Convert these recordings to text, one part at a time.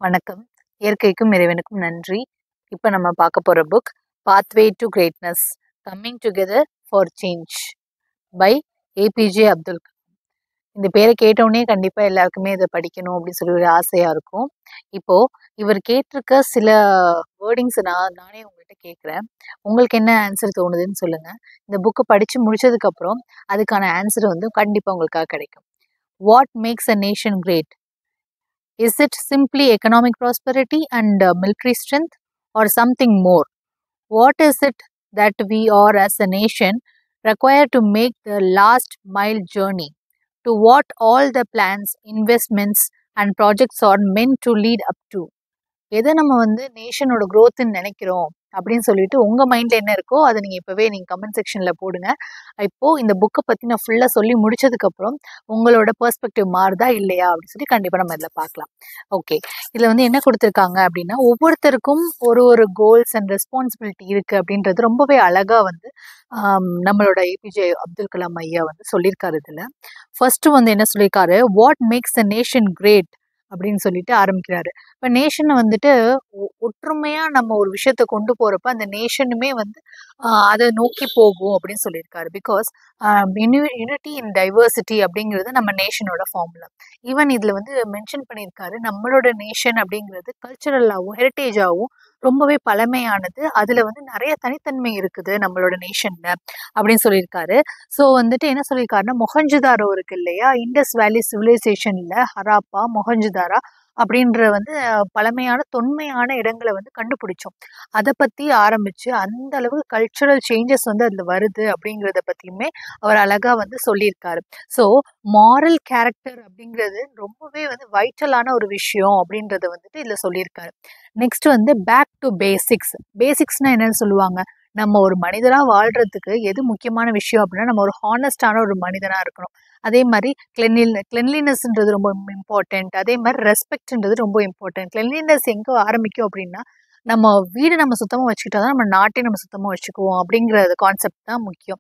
வணக்கம். இயற்கைக்கும் இறைவனுக்கும் நன்றி. இப்ப நம்ம பார்க்க போற book pathway to greatness coming together for change by APJ Abdul Kalam. இந்த பேரை கேட்டவுடனே கண்டிப்பா எல்லாருக்குமே இதை படிக்கணும் அப்படின்னு சொல்லி ஒரு ஆசையா இருக்கும். இப்போ இவர் கேட்டிருக்க சில வேர்டிங்ஸ் நானே உங்கள்கிட்ட கேட்குறேன். உங்களுக்கு என்ன ஆன்சர் தோணுதுன்னு சொல்லுங்க. இந்த புக்கை படிச்சு முடிச்சதுக்கு அப்புறம் அதுக்கான ஆன்சர் வந்து கண்டிப்பா உங்களுக்காக கிடைக்கும். What makes a nation great? Is it simply economic prosperity and military strength, or something more? What is it that we are as a nation require to make the last mile journey to what all the plans, investments, and projects are meant to lead up to? எதை நம்ம வந்து நேஷனோட growthன்னு நினைக்கிறோம் அப்படின்னு சொல்லிட்டு உங்க மைண்ட்ல என்ன இருக்கோ அதை நீங்க இப்பவே நீங்க கமெண்ட் செக்ஷன்ல போடுங்க. இப்போ இந்த புக்கை பத்தி நான் ஃபுல்லா சொல்லி முடிச்சதுக்கு அப்புறம் உங்களோட பெர்ஸ்பெக்டிவ் மாறுதா இல்லையா அப்படின்னு சொல்லி கண்டிப்பா நம்ம இதில் பார்க்கலாம். ஓகே, இதுல வந்து என்ன கொடுத்துருக்காங்க அப்படின்னா, ஒவ்வொருத்தருக்கும் ஒரு ஒரு கோல்ஸ் அண்ட் ரெஸ்பான்சிபிலிட்டி இருக்கு அப்படின்றது ரொம்பவே அழகா வந்து நம்மளோட ஏபிஜே அப்துல் கலாம் ஐயா வந்து சொல்லியிருக்காரு. இதுல ஃபர்ஸ்ட் வந்து என்ன சொல்லியிருக்காரு, what makes the nation great அப்படின்னு சொல்லிட்டு ஆரம்பிக்கிறாரு. இப்போ நேஷனை வந்துட்டு ஒற்றுமையா நம்ம ஒரு விஷயத்த கொண்டு போறப்ப அந்த நேஷனுமே வந்து அதை நோக்கி போகும் அப்படின்னு சொல்லியிருக்காரு. பிகாஸ் யூனிட்டி இன் டைவர்சிட்டி அப்படிங்கிறது நம்ம நேஷனோட ஃபார்முலா. ஈவன் இதுல வந்து மென்ஷன் பண்ணியிருக்காரு, நம்மளோட நேஷன் அப்படிங்கிறது கல்ச்சரலாகவும் ஹெரிட்டேஜாகவும் ரொம்பவே பழமையானது. அதுல வந்து நிறைய தனித்தன்மை இருக்குது நம்மளோட நேஷன்ல அப்படின்னு சொல்லியிருக்காரு. ஸோ வந்துட்டு என்ன சொல்லியிருக்காருன்னா, மொஹஞ்சதாரோ இருக்கு இல்லையா, இண்டஸ் வேலி சிவிலைசேஷன்ல ஹராப்பா, மொஹஞ்சதாரா அப்படின்ற வந்து பழமையான தொன்மையான இடங்களை வந்து கண்டுபிடிச்சோம். அதை பத்தி ஆரம்பிச்சு அந்த அளவுக்கு கல்ச்சுரல் சேஞ்சஸ் வந்து அதுல வருது அப்படிங்கிறத பத்தியுமே அவர் அழகா வந்து சொல்லியிருக்காரு. ஸோ மாரல் கேரக்டர் அப்படிங்கிறது ரொம்பவே வந்து வைட்டலான ஒரு விஷயம் அப்படின்றத வந்துட்டு இதுல சொல்லியிருக்காரு. நெக்ஸ்ட் வந்து பேக் டு பேசிக்ஸ். பேசிக்ஸ்னா என்னன்னு சொல்லுவாங்க, நம்ம ஒரு மனிதரா வாழ்றதுக்கு எது முக்கியமான விஷயம் அப்படின்னா, நம்ம ஒரு ஹானஸ்டான ஒரு மனிதனா இருக்கணும். அதே மாதிரி கிளென்லினஸ்ன்றது ரொம்ப இம்பார்ட்டன்ட். அதே மாதிரி ரெஸ்பெக்ட்ன்றது ரொம்ப இம்பார்ட்டன்ட். கிளென்லினஸ் எங்க ஆரம்பிக்கும் அப்படின்னா, நம்ம வீடு நம்ம சுத்தமா வச்சுக்கிட்டா தான் நம்ம நாட்டை நம்ம சுத்தமா வச்சுக்குவோம் அப்படிங்கிற கான்செப்ட் தான் முக்கியம்.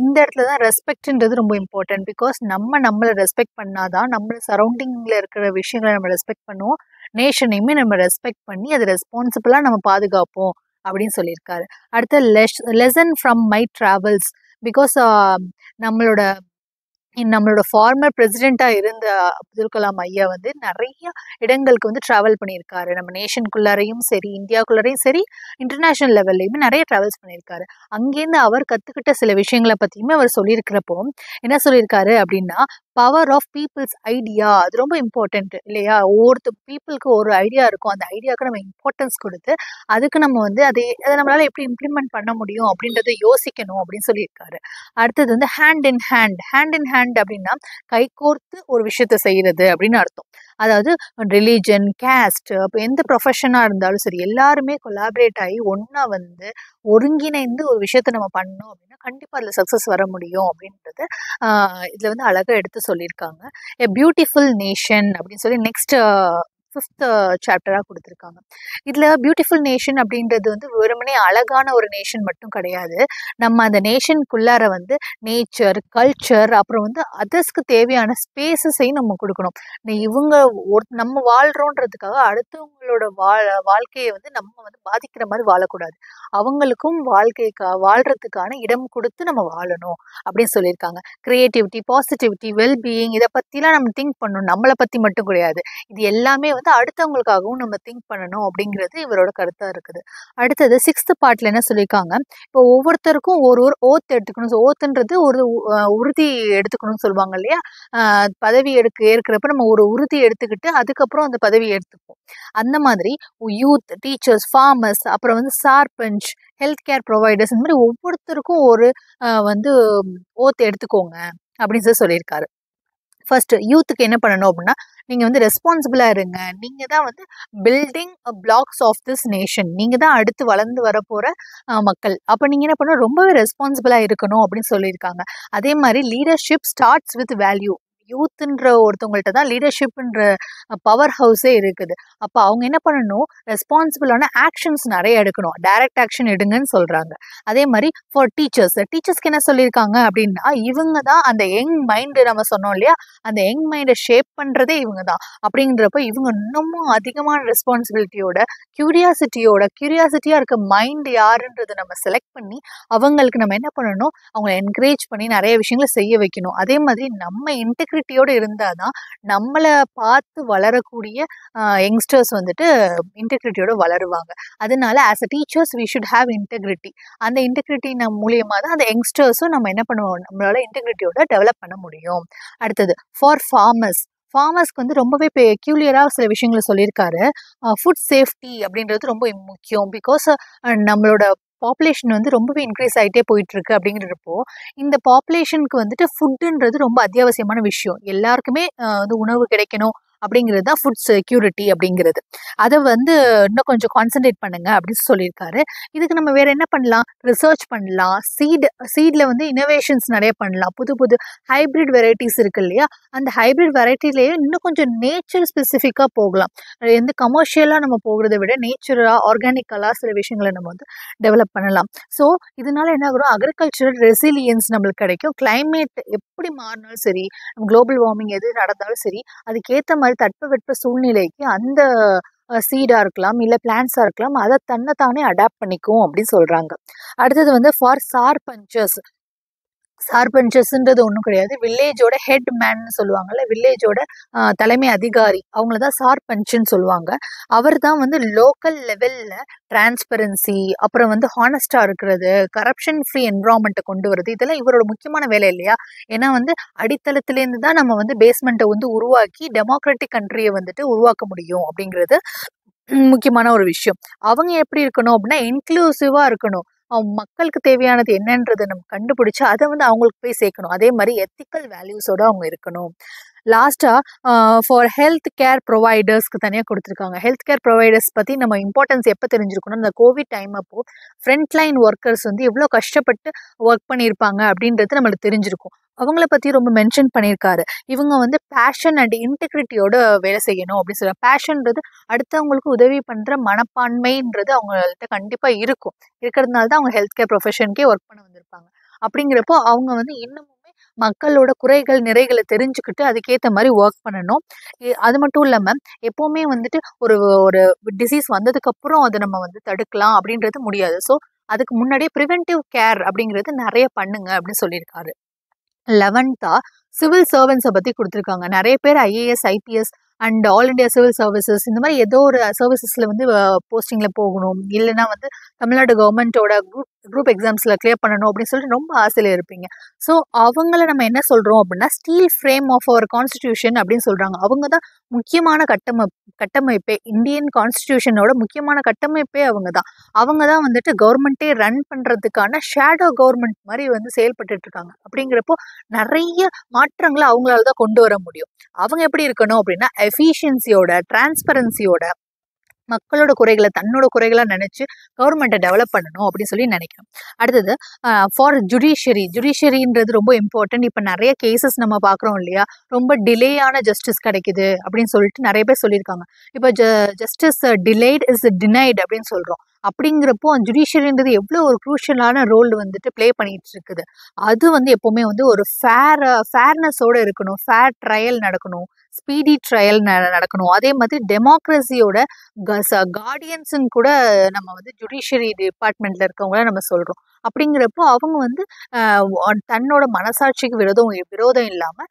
இந்த இடத்துல தான் ரெஸ்பெக்ட்ன்றது ரொம்ப இம்பார்ட்டன்ட். பிகாஸ் நம்மளை ரெஸ்பெக்ட் பண்ணாதான் நம்ம சரௌண்டிங்ல இருக்கிற விஷயங்களை நம்ம ரெஸ்பெக்ட் பண்ணுவோம். நேஷனையுமே நம்ம ரெஸ்பெக்ட் பண்ணி அதை ரெஸ்பான்சிபிளா நம்ம பாதுகாப்போம் அப்படின்னு சொல்லியிருக்காரு. அடுத்து lesson from my travels. Because நம்மளோட ஃபார்மர் பிரசிடென்ட்டா இருந்த அப்துல் கலாம் ஐயா வந்து நிறைய இடங்களுக்கு வந்து டிராவல் பண்ணியிருக்காரு. நம்ம நேஷனுக்குள்ளாரையும் சரி, இந்தியாவுக்குள்ளாரையும் சரி, இன்டர்நேஷனல் லெவல்லையுமே நிறைய டிராவல்ஸ் பண்ணியிருக்காரு. அங்கேருந்து அவர் கற்றுக்கிட்ட சில விஷயங்களை பற்றியுமே அவர் சொல்லியிருக்கிறப்போ என்ன சொல்லியிருக்காரு அப்படின்னா, பவர் ஆஃப் பீப்புள்ஸ் ஐடியா, அது ரொம்ப இம்பார்ட்டன்ட் இல்லையா. ஒவ்வொருத்த பீப்புளுக்கு ஒரு ஐடியா இருக்கும். அந்த ஐடியாவுக்கு நம்ம இம்பார்ட்டன்ஸ் கொடுத்து அதுக்கு நம்ம வந்து அதை நம்மளால எப்படி இம்ப்ளிமெண்ட் பண்ண முடியும் அப்படின்றத யோசிக்கணும் அப்படின்னு சொல்லியிருக்காரு. அடுத்தது வந்து ஹேண்ட் இன் ஹேண்ட் அப்படின்னா கைகோர்த்து ஒரு விஷயத்த செய்யறது அப்படின்னு அர்த்தம். அதாவது ரிலீஜன், கேஸ்ட், அப்போ எந்த ப்ரொஃபஷனாக இருந்தாலும் சரி, எல்லாருமே கொலாபரேட் ஆகி ஒன்றா வந்து ஒருங்கிணைந்து ஒரு விஷயத்த நம்ம பண்ணோம் அப்படின்னா கண்டிப்பாக அதில் சக்ஸஸ் வர முடியும் அப்படின்றது இதில் வந்து அழகாக எடுத்து சொல்லியிருக்காங்க. எ பியூட்டிஃபுல் நேஷன் அப்படின்னு சொல்லி நெக்ஸ்ட் 5th சாப்டராக கொடுத்துருக்காங்க. இதில் பியூட்டிஃபுல் நேஷன் அப்படின்றது வந்து வெறுமனே அழகான ஒரு நேஷன் மட்டும் கிடையாது. நம்ம அந்த நேஷனுக்குள்ளார வந்து நேச்சர், கல்ச்சர், அப்புறம் வந்து அதர்ஸ்க்கு தேவையான ஸ்பேசஸையும் நம்ம கொடுக்கணும். இவங்க நம்ம வாழ்கிறோன்றதுக்காக அடுத்தவங்களோட வாழ்க்கையை வந்து நம்ம வந்து பாதிக்கிற மாதிரி வாழக்கூடாது. அவங்களுக்கும் வாழ்கிறதுக்கான இடம் கொடுத்து நம்ம வாழணும் அப்படின்னு சொல்லியிருக்காங்க. கிரியேட்டிவிட்டி, பாசிட்டிவிட்டி, வெல்பீயிங், இதை பற்றிலாம் நம்ம திங்க் பண்ணணும். நம்மளை பற்றி மட்டும் கிடையாது, இது எல்லாமே வந்து அடுத்தவங்களுக்காகவும் நம்ம திங்க் பண்ணணும் அப்படிங்கிறது இவரோட கருத்தாக இருக்குது. அடுத்தது 6th பார்ட்ல என்ன சொல்லியிருக்காங்க, இப்போ ஒவ்வொருத்தருக்கும் ஒரு ஓத் எடுத்துக்கணும். ஓத்துன்றது ஒரு உறுதி எடுத்துக்கணும்னு சொல்லுவாங்க இல்லையா. பதவி ஏற்கிறப்ப நம்ம ஒரு உறுதி எடுத்துக்கிட்டு அதுக்கப்புறம் அந்த பதவி எடுத்துப்போம். அந்த மாதிரி யூத், டீச்சர்ஸ், ஃபார்மர்ஸ், அப்புறம் வந்து சார்பஞ்ச், ஹெல்த் கேர் ப்ரொவைடர்ஸ், இந்த மாதிரி ஒவ்வொருத்தருக்கும் ஒரு வந்து ஓத் எடுத்துக்கோங்க அப்படின்னு சொல்லியிருக்காரு. ஃபர்ஸ்ட் யூத்துக்கு என்ன பண்ணணும் அப்படின்னா, நீங்க வந்து ரெஸ்பான்சிபிளா இருங்க. நீங்க தான் வந்து building blocks of this nation. நீங்க தான் அடுத்து வளர்ந்து வரப்போற மக்கள். அப்ப நீங்க என்ன பண்ணணும், ரொம்பவே ரெஸ்பான்சிபிளா இருக்கணும் அப்படின்னு சொல்லியிருக்காங்க. அதே மாதிரி லீடர்ஷிப் ஸ்டார்ட்ஸ் வித் வேல்யூ. யூத்ன்ற ஒருத்தவங்கள்ட்ட தான் லீடர்ஷிப்ன்ற பவர் ஹவுஸே இருக்குது. அப்போ அவங்க என்ன பண்ணணும், ரெஸ்பான்சிபிளான ஆக்ஷன்ஸ் நிறைய எடுக்கணும். டைரக்ட் ஆக்ஷன் எடுங்கன்னு சொல்றாங்க. அதே மாதிரி ஃபார் டீச்சர்ஸ்க்கு என்ன சொல்லியிருக்காங்க அப்படின்னா, இவங்க தான் அந்த யங் மைண்டு நம்ம சொன்னோம் இல்லையா, அந்த யங் மைண்டை ஷேப் பண்றதே இவங்க தான். அப்படிங்கிறப்ப இவங்க இன்னமும் அதிகமான ரெஸ்பான்சிபிலிட்டியோட கியூரியாசிட்டியா இருக்க மைண்ட் யாருன்றதை நம்ம செலக்ட் பண்ணி அவங்களுக்கு நம்ம என்ன பண்ணணும், அவங்களை என்கரேஜ் பண்ணி நிறைய விஷயங்களை செய்ய வைக்கணும். அதே மாதிரி நம்ம இன்டெகிரிட்டியோட இருந்தாதான் நம்மளை பார்த்து வளரக்கூடிய யங்ஸ்டர்ஸ் வந்துட்டு இன்டெகிரிட்டியோட வளருவாங்க. அதனால as a teachers we should have integrity. அந்த இன்டெகிரிட்டி நம்ம மூலியமா தான் அந்த யங்ஸ்டர்ஸும் நம்ம என்ன பண்ணுவோம், நம்மளால இன்டெகிரிட்டியோட டெவலப் பண்ண முடியும். அடுத்தது ஃபார் ஃபார்மர்ஸ்க்கு வந்து ரொம்பவே பெக்யூலியராக சில விஷயங்களை சொல்லியிருக்காரு. ஃபுட் சேஃப்டி அப்படின்றது ரொம்ப முக்கியம். பிகாஸ் நம்மளோட பாப்புலேஷன் வந்து ரொம்பவே இன்க்ரீஸ் ஆகிட்டே போயிட்டு இருக்கு. அப்படிங்கிறப்போ இந்த பாப்புலேஷனுக்கு வந்துட்டு ஃபுட்டுன்றது ரொம்ப அத்தியாவசியமான விஷயம். எல்லாருக்குமே வந்து உணவு கிடைக்கணும் அப்படிங்கிறது தான் ஃபுட் செக்யூரிட்டி அப்படிங்கிறது. அதை வந்து இன்னும் கொஞ்சம் கான்சென்ட்ரேட் பண்ணுங்க அப்படின்னு சொல்லியிருக்காரு. இதுக்கு நம்ம வேற என்ன பண்ணலாம், ரிசர்ச் பண்ணலாம். சீட்ல வந்து இனோவேஷன்ஸ் நிறைய பண்ணலாம். புது புது ஹைபிரிட் வெரைட்டிஸ் இருக்கு இல்லையா, அந்த ஹைபிரிட் வெரைட்டிலேயே இன்னும் கொஞ்சம் நேச்சர் ஸ்பெசிஃபிக்காக போகலாம். எந்த கமர்ஷியலாக நம்ம போகிறத விட நேச்சுரலாக ஆர்கானிக்கலாக சில விஷயங்களை நம்ம வந்து டெவலப் பண்ணலாம். ஸோ இதனால என்ன ஆகும், அக்ரிகல்ச்சரல் ரெசிலியன்ஸ் நம்மளுக்கு கிடைக்கும். கிளைமேட் எப்படி மாறினாலும் சரி, குளோபல் வார்மிங் எது நடந்தாலும் சரி, அதுக்கேற்ற மாதிரி தட்பவெட்ப சூழ்நிலைக்கு அந்த சீடா இருக்கலாம், இல்லை பிளான்ஸா இருக்கலாம், அதை தன்னைத்தானே அடாப்ட் பண்ணிக்கும் அப்படின்னு சொல்றாங்க. அடுத்தது வந்து ஃபார் சார்பஞ்சர்ஸ்ன்றது ஒன்றும் கிடையாது. வில்லேஜோட ஹெட் மேன்னு சொல்லுவாங்கல்ல, வில்லேஜோட தலைமை அதிகாரி, அவங்கள தான் சார்பஞ்சுன்னு சொல்லுவாங்க. அவர் தான் வந்து லோக்கல் லெவலில் டிரான்ஸ்பரன்சி, அப்புறம் வந்து ஹானஸ்டாக இருக்கிறது, கரப்ஷன் ஃப்ரீ என்விரான்மெண்ட்டை கொண்டு வருது, இதெல்லாம் இவரோட முக்கியமான வேலை இல்லையா. ஏன்னா வந்து அடித்தளத்துலேருந்து தான் நம்ம வந்து பேஸ்மெண்ட்டை வந்து உருவாக்கி டெமோக்ராட்டிக் கண்ட்ரியை வந்துட்டு உருவாக்க முடியும் அப்படிங்கிறது முக்கியமான ஒரு விஷயம். அவங்க எப்படி இருக்கணும் அப்படின்னா, இன்க்ளூசிவாக இருக்கணும். மக்களுக்கு தேவையானது என்னன்றதை நம்ம கண்டுபிடிச்சு அதை வந்து அவங்களுக்கு போய் சேர்க்கணும். அதே மாதிரி எத்திக்கல் வேல்யூஸோட அவங்க இருக்கணும். லாஸ்டா ஃபார் ஹெல்த் கேர் ப்ரொவைடர்ஸ்க்கு தனியாக கொடுத்துருக்காங்க. ஹெல்த் கேர் ப்ரொவைடர்ஸ் பற்றி நம்ம இம்பார்ட்டன்ஸ் எப்போ தெரிஞ்சுக்கணும், இந்த கோவிட் டைம் அப்போது ஃப்ரண்ட்லைன் ஒர்க்கர்ஸ் வந்து எவ்வளோ கஷ்டப்பட்டு ஒர்க் பண்ணியிருப்பாங்க அப்படின்றது நம்மளுக்கு தெரிஞ்சிருக்கும். அவங்கள பற்றி ரொம்ப மென்ஷன் பண்ணியிருக்காரு. இவங்க வந்து பேஷன் அண்ட் இன்டெகிரிட்டியோட வேலை செய்யணும் அப்படின்னு சொல்லுவாங்க. பேஷன்றது அடுத்தவங்களுக்கு உதவி பண்ணுற மனப்பான்மைன்றது அவங்கள்ட்ட கண்டிப்பாக இருக்கிறதுனால தான் அவங்க ஹெல்த் கேர் ப்ரொஃபஷனுக்கே ஒர்க் பண்ண வந்திருப்பாங்க. அப்படிங்கிறப்போ அவங்க வந்து இன்னமுமே மக்களோட குறைகள் நிறைகளை தெரிஞ்சுக்கிட்டு அதுக்கேற்ற மாதிரி ஒர்க் பண்ணணும். அது மட்டும் இல்லாமல் எப்போவுமே வந்துட்டு ஒரு ஒரு டிசீஸ் வந்ததுக்கப்புறம் அதை நம்ம வந்து தடுக்கலாம் அப்படின்றது முடியாது. ஸோ அதுக்கு முன்னாடியே ப்ரிவென்டிவ் கேர் அப்படிங்கிறது நிறைய பண்ணுங்க அப்படின்னு சொல்லியிருக்காரு. 11th சிவில் சர்வன்ஸை பற்றி கொடுத்துருக்காங்க. நிறைய பேர் IAS, IPS and all India civil services இந்த மாதிரி ஏதோ ஒரு சர்வீசஸில் வந்து போஸ்டிங்கில் போகணும், இல்லைன்னா வந்து தமிழ்நாடு கவர்மெண்ட்டோட குரூப் எக்ஸாம்ஸில் கிளியர் பண்ணணும் அப்படின்னு சொல்லிட்டு ரொம்ப ஆசையில் இருப்பீங்க. ஸோ அவங்கள நம்ம என்ன சொல்கிறோம் அப்படின்னா, steel frame of our constitution அப்படின்னு சொல்கிறாங்க. அவங்க தான் முக்கியமான கட்டமைப்பே, இந்தியன் கான்ஸ்டிடியூஷனோட முக்கியமான கட்டமைப்பே அவங்க தான் வந்துட்டு கவர்மெண்ட்டே ரன் பண்ணுறதுக்கான ஷேடோ கவர்மெண்ட் மாதிரி வந்து செயல்பட்டு இருக்காங்க. அப்படிங்கிறப்போ நிறைய மாற்றங்களை அவங்களால தான் கொண்டு வர முடியும். அவங்க எப்படி இருக்கணும் அப்படின்னா, எஃபிஷியன்சியோட, டிரான்ஸ்பரன்சியோட, மக்களோட குறைகளை தன்னோட குறைகளாக நினச்சி கவர்மெண்ட்டை டெவலப் பண்ணணும் அப்படின்னு சொல்லி நினைக்கிறோம். அடுத்தது ஃபார் ஜுடிஷியரின்றது ரொம்ப இம்பார்ட்டன்ட். இப்போ நிறைய கேசஸ் நம்ம பார்க்குறோம் இல்லையா, ரொம்ப டிலேயான ஜஸ்டிஸ் கிடைக்குது அப்படின்னு சொல்லிட்டு நிறைய பேர் சொல்லியிருக்காங்க. இப்போ ஜஸ்டிஸ் டிலேட் இஸ் டினைட் அப்படின்னு சொல்கிறோம். அப்படிங்கிறப்போ ஜுடிஷியரின்றது எவ்வளோ ஒரு க்ரூஷியலான ரோல் வந்துட்டு ப்ளே பண்ணிட்டு இருக்குது. அது வந்து எப்போவுமே வந்து ஒரு ஃபேர்னஸோடு இருக்கணும், ஃபேர் ட்ரையல் நடக்கணும், ஸ்பீடி ட்ரையல் நடக்கணும். அதே மாதிரி டெமோக்ரஸியோட கார்டியன்ஸுன்னு கூட நம்ம வந்து ஜுடிஷியரி டிபார்ட்மெண்ட்டில் இருக்கவங்கள நம்ம சொல்கிறோம். அப்படிங்கிறப்போ அவங்க வந்து தன்னோட மனசாட்சிக்கு விரோதம் இல்லாமல்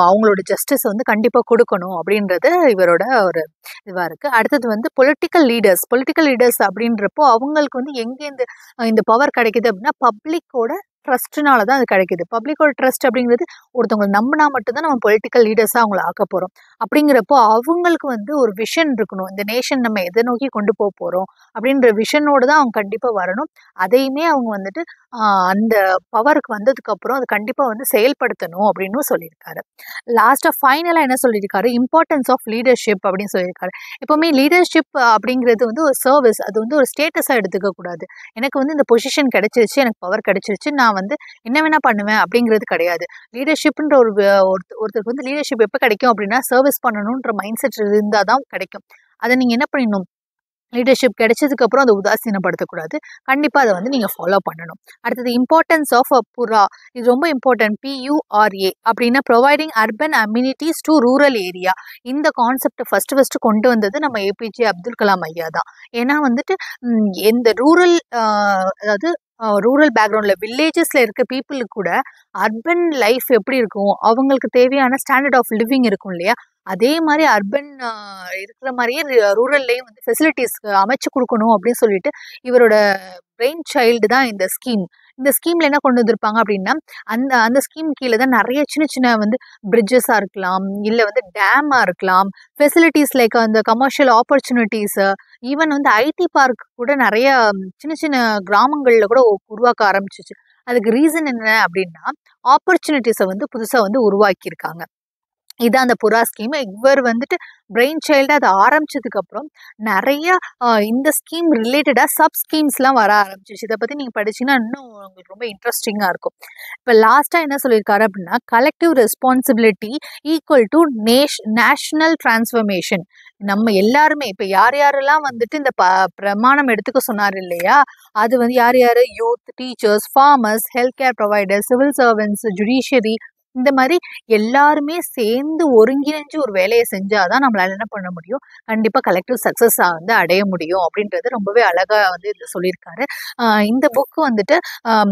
அவங்களோட ஜஸ்டிஸ் வந்து கண்டிப்பாக கொடுக்கணும் அப்படின்றது இவரோட ஒரு இதுவாக இருக்குது. அடுத்தது வந்து பொலிட்டிக்கல் லீடர்ஸ் அப்படின்றப்போ அவங்களுக்கு வந்து எங்கேருந்து இந்த பவர் கிடைக்குது அப்படின்னா, பப்ளிக்கோட ட்ரஸ்ட்னால தான் அது கிடைக்குது. பப்ளிக்கோட ட்ரஸ்ட் அப்படிங்கிறது ஒருத்தவங்க நம்பினா மட்டும்தான் நம்ம பொலிட்டிக்கல் லீடர்ஸாக அவங்கள ஆக்க போகிறோம். அப்படிங்கிறப்போ அவங்களுக்கு வந்து ஒரு விஷன் இருக்கணும், இந்த நேஷன் நம்ம எதை நோக்கி கொண்டு போக போகிறோம் அப்படின்ற விஷனோடு தான் அவங்க கண்டிப்பாக வரணும். அதையுமே அவங்க வந்துட்டு அந்த பவருக்கு வந்ததுக்கப்புறம் அது கண்டிப்பாக வந்து செயல்படுத்தணும் அப்படின்னு சொல்லியிருக்காரு. லாஸ்ட்டாக ஃபைனலாக என்ன சொல்லியிருக்காரு, இம்பார்ட்டன்ஸ் ஆஃப் லீடர்ஷிப் அப்படின்னு சொல்லியிருக்காரு. எப்போவுமே லீடர்ஷிப் அப்படிங்கிறது வந்து ஒரு சர்வீஸ், அது வந்து ஒரு ஸ்டேட்டஸாக எடுத்துக்கக்கூடாது. எனக்கு வந்து இந்த பொசிஷன் கிடைச்சிருச்சு, எனக்கு பவர் கிடைச்சிருச்சு, நான் நான் வந்து என்ன வேணா பண்ணுவேன் அப்படிங்கிறது கிடையாது. லீடர்ஷிப்ன்ற ஒருத்தருக்கு வந்து லீடர்ஷிப் எப்போ கிடைக்கும் அப்படின்னா, சர்வீஸ் பண்ணணுன்ற மைண்ட் செட் இருந்தால் தான் கிடைக்கும். அதை நீங்கள் என்ன பண்ணிடணும், லீடர்ஷிப் கிடைச்சதுக்கு அப்புறம் அதை உதாசீனப்படுத்தக்கூடாது. கண்டிப்பா அத வந்து நீங்க ஃபாலோ பண்ணணும். அடுத்தது இம்பார்ட்டன்ஸ் ஆஃப் அ புரா. இது ரொம்ப இம்பார்ட்டன்ட். PURA அப்படின்னா providing urban amenities to rural area. இந்த கான்செப்ட் ஃபர்ஸ்ட் கொண்டு வந்தது நம்ம ஏபிஜே அப்துல் கலாம் ஐயா தான். ஏன்னா வந்துட்டு எந்த அதாவது ரூரல் பேக்ரவுண்ட்ல வில்லேஜஸ்ல இருக்க பீப்புளுக்கு கூட அர்பன் லைஃப் எப்படி இருக்கும், அவங்களுக்கு தேவையான ஸ்டாண்டர்ட் ஆஃப் லிவிங் இருக்கும் இல்லையா, அதே மாதிரி அர்பன் இருக்கிற மாதிரியே ரூரல்லையும் வந்து ஃபெசிலிட்டிஸ் அமைச்சு கொடுக்கணும் அப்படின்னு சொல்லிட்டு இவரோட பிரெயின் சைல்டு தான் இந்த ஸ்கீம். இந்த ஸ்கீம்ல என்ன கொண்டு வந்திருப்பாங்க அப்படின்னா, அந்த அந்த ஸ்கீம் கீழே தான் நிறைய சின்ன சின்ன வந்து பிரிட்ஜஸாக இருக்கலாம், இல்லை வந்து டேமாக இருக்கலாம், ஃபெசிலிட்டிஸ் லைக் அந்த கமர்ஷியல் ஆப்பர்ச்சுனிட்டிஸு, ஈவன் வந்து ஐடி பார்க் கூட நிறைய சின்ன சின்ன கிராமங்களில் கூட உருவாக்க ஆரம்பிச்சிச்சு. அதுக்கு ரீசன் என்ன அப்படின்னா, ஆப்பர்ச்சுனிட்டிஸை வந்து புதுசாக வந்து உருவாக்கியிருக்காங்க. இதான் அந்த புரா ஸ்கீம். இவர் வந்துட்டு பிரெயின் சைல்டாக அதை ஆரம்பிச்சதுக்கப்புறம் நிறைய இந்த ஸ்கீம் ரிலேட்டடாக சப் ஸ்கீம்ஸ்லாம் வர ஆரம்பிச்சிச்சு. இதை பற்றி நீங்கள் படிச்சிங்கன்னா இன்னும் உங்களுக்கு ரொம்ப இன்ட்ரெஸ்டிங்காக இருக்கும். இப்போ லாஸ்ட்டாக என்ன சொல்லியிருக்காரு அப்படின்னா, collective responsibility equal to national transformation. நம்ம எல்லாருமே இப்போ யாரெல்லாம் வந்துட்டு இந்த பிரமாணம் எடுத்துக்க சொன்னார் இல்லையா, அது வந்து யார் youth, teachers, farmers, health care providers, civil servants, judiciary, இந்த மாதிரி எல்லாருமே சேர்ந்து ஒருங்கிணைஞ்சு ஒரு வேலையை செஞ்சாதான் நம்மளால என்ன பண்ண முடியும், கண்டிப்பா கலெக்டிவ் சக்சஸா வந்து அடைய முடியும் அப்படின்றது ரொம்பவே அழகா வந்து இது சொல்லியிருக்காரு. இந்த புக் வந்துட்டு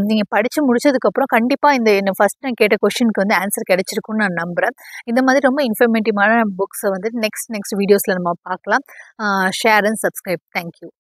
நீங்க படிச்சு முடிச்சதுக்கு அப்புறம் கண்டிப்பா இந்த ஃபர்ஸ்ட் நான் கேட்ட கொஸ்டினுக்கு வந்து ஆன்சர் கிடைச்சிருக்கும்னு நான் நம்புறேன். இந்த மாதிரி ரொம்ப இன்ஃபர்மேட்டிவான புக்ஸை வந்து நெக்ஸ்ட் வீடியோஸ்ல நம்ம பார்க்கலாம். Share and subscribe. தேங்க்யூ.